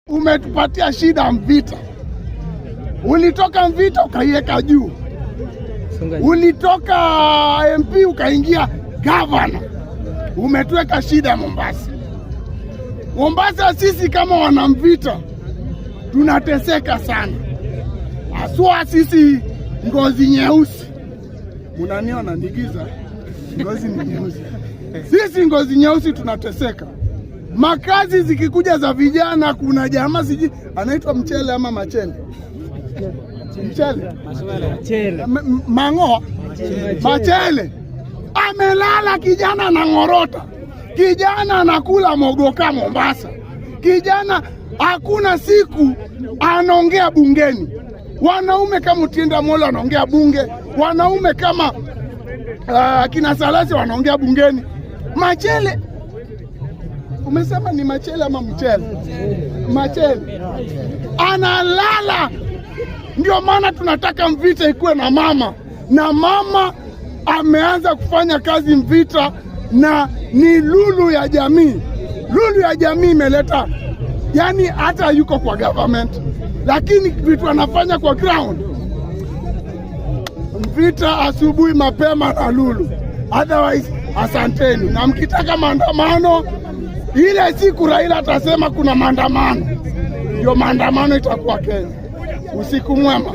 Umetupatia shida Mvita. Ulitoka Mvita ukaiweka juu. Ulitoka MP ukaingia governor. Umetuweka shida Mombasa. Mombasa sisi kama wana Mvita tunateseka sana. Aswa sisi ngozi nyeusi. Munaniona ndigiza. Ngozi ni nyeusi. Sisi ngozi nyeusi tunateseka. Makazi zikikuja za vijana, kuna jamaa siji anaitwa Mchele ama Machele. Mchele. Mango. Machele. Amelala kijana na ngorota. Kijana anakula mogoka Mombasa. Kijana hakuna siku anaongea bungeni. Wanaume kama Mutienda Mola wanaongea bunge. Wanaume kama kina Salasi wanaongea bungeni. Machele. Umesema ni Machele ama Mchele? Machele. Analala. Ndio maana tunataka Mvita ikuwe na mama. Na mama ameanza kufanya kazi Mvita na ni lulu ya jamii. Lulu ya jamii imeleta, yani hata yuko kwa government, lakini vitu anafanya kwa ground. Mvita asubuhi mapema na lulu. Otherwise, asanteni. Na mkitaka maandamano, ile siku Raila atasema kuna maandamano, ndio maandamano itakuwa Kenya. Usiku mwema.